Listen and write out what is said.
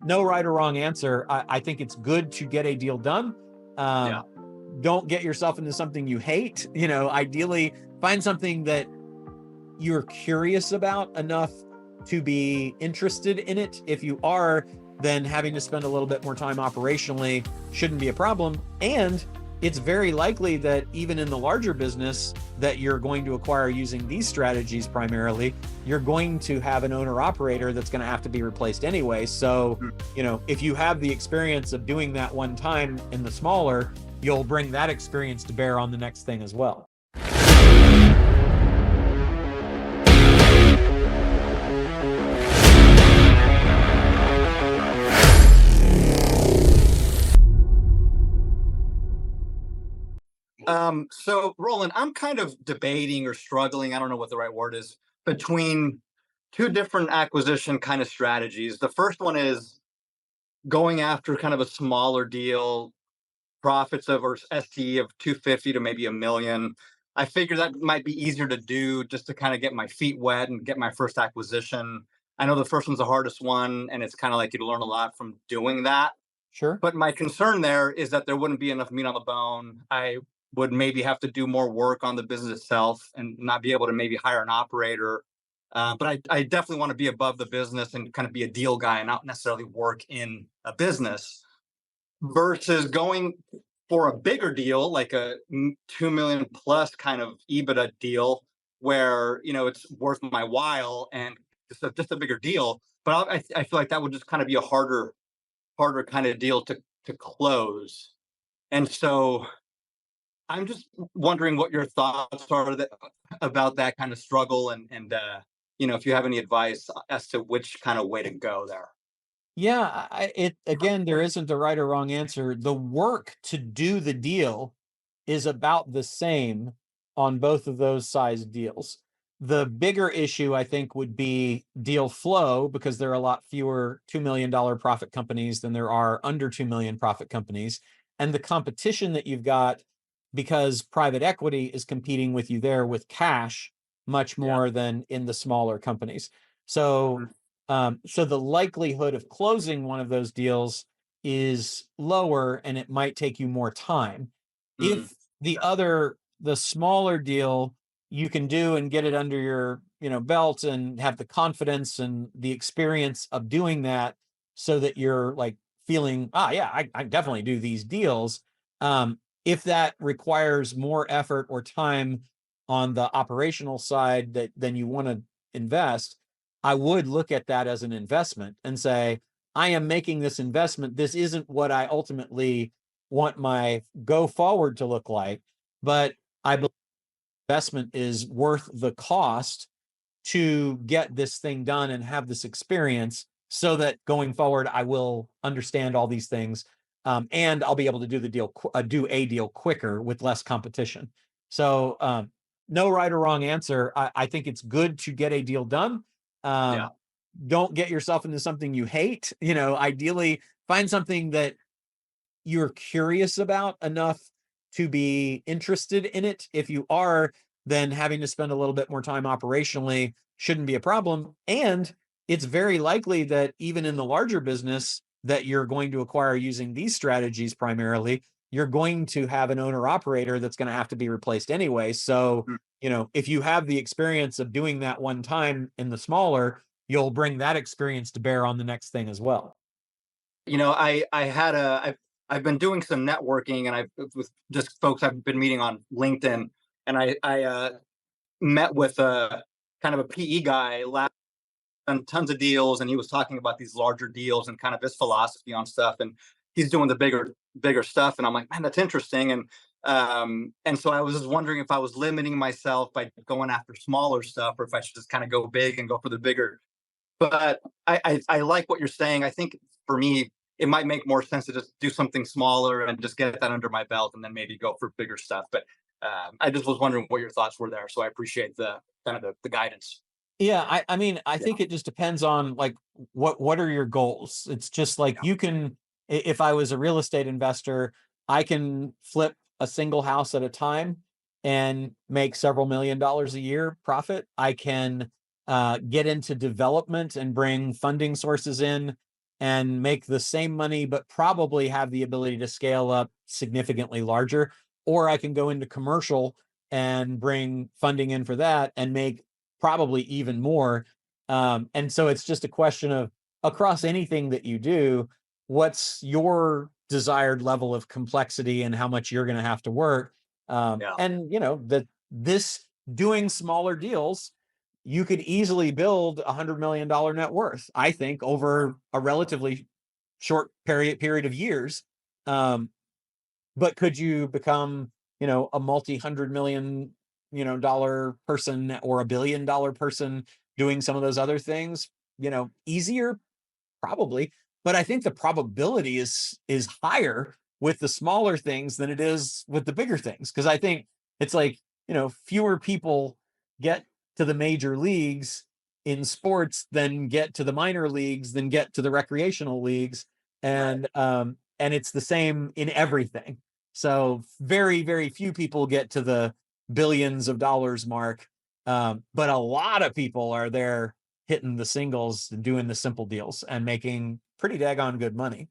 no right or wrong answer. I think it's good to get a deal done. Yeah. Don't get yourself into something you hate. Ideally, find something that you're curious about enough to be interested in it. If you are, then having to spend a little bit more time operationally shouldn't be a problem. And it's very likely that even in the larger business that you're going to acquire using these strategies primarily, you're going to have an owner operator that's going to have to be replaced anyway. So, if you have the experience of doing that one time in the smaller, you'll bring that experience to bear on the next thing as well. So Roland, I'm kind of debating or struggling, I don't know what the right word is, between two different acquisition kind of strategies. The first one is going after kind of a smaller deal, profits of or STE of 250 to maybe a million. I figure that might be easier to do just to kind of get my feet wet and get my first acquisition. I know the first one's the hardest one, and it's kind of like you learn a lot from doing that. Sure. But my concern there is that there wouldn't be enough meat on the bone. I would maybe have to do more work on the business itself and not be able to maybe hire an operator. But I definitely want to be above the business and kind of be a deal guy and not necessarily work in a business versus going for a bigger deal, like a 2 million plus kind of EBITDA deal where, it's worth my while and just a bigger deal. But I feel like that would just kind of be a harder kind of deal to close. And so I'm just wondering what your thoughts are about that kind of struggle, and if you have any advice as to which kind of way to go there. Yeah, again, there isn't a right or wrong answer. The work to do the deal is about the same on both of those size deals. The bigger issue, I think, would be deal flow because there are a lot fewer $2 million profit companies than there are under 2 million profit companies. And the competition that you've got because private equity is competing with you there with cash much Yeah. more than in the smaller companies. So so the likelihood of closing one of those deals is lower and it might take you more time. Mm, If the smaller deal you can do and get it under your, belt and have the confidence and the experience of doing that so that you're like feeling, yeah, I definitely do these deals. If that requires more effort or time on the operational side than you want to invest, I would look at that as an investment and say, I am making this investment. This isn't what I ultimately want my go forward to look like, but I believe investment is worth the cost to get this thing done and have this experience so that going forward, I will understand all these things. And I'll be able to do a deal quicker with less competition. So, no right or wrong answer. I think it's good to get a deal done. yeah. Um, don't get yourself into something you hate. Ideally, find something that you're curious about enough to be interested in it. If you are, then having to spend a little bit more time operationally shouldn't be a problem. And it's very likely that even in the larger business that you're going to acquire using these strategies primarily, you're going to have an owner operator that's going to have to be replaced anyway. So, Mm. if you have the experience of doing that one time in the smaller, you'll bring that experience to bear on the next thing as well. I've been doing some networking, and I've with just folks I've been meeting on LinkedIn, and I met with a kind of a PE guy last done tons of deals, and he was talking about these larger deals and kind of his philosophy on stuff, and he's doing the bigger stuff, and I'm like, man, that's interesting. And so I was just wondering if I was limiting myself by going after smaller stuff, or if I should just kind of go big and go for the bigger. But I like what you're saying. I think for me, it might make more sense to just do something smaller and just get that under my belt, and then maybe go for bigger stuff. But I just was wondering what your thoughts were there, so I appreciate the kind of the guidance. Yeah, I mean, I Yeah, think it just depends on like what are your goals? It's just like yeah, you can if I was a real estate investor, I can flip a single house at a time and make several $1 million a year profit. I can get into development and bring funding sources in and make the same money, but probably have the ability to scale up significantly larger. Or I can go into commercial and bring funding in for that and make probably even more. And so it's just a question of, across anything that you do, what's your desired level of complexity and how much you're going to have to work. Yeah. And you know that this doing smaller deals, you could easily build $100 million net worth, I think, over a relatively short period of years. Um, but could you become, a multi-hundred million, dollar person, or $1 billion person doing some of those other things, easier? Probably, but I think the probability is higher with the smaller things than it is with the bigger things, because I think it's like, fewer people get to the major leagues in sports than get to the minor leagues than get to the recreational leagues, Right. and it's the same in everything. So very, very few people get to the billions of dollars mark, but a lot of people are there hitting the singles and doing the simple deals and making pretty daggone good money.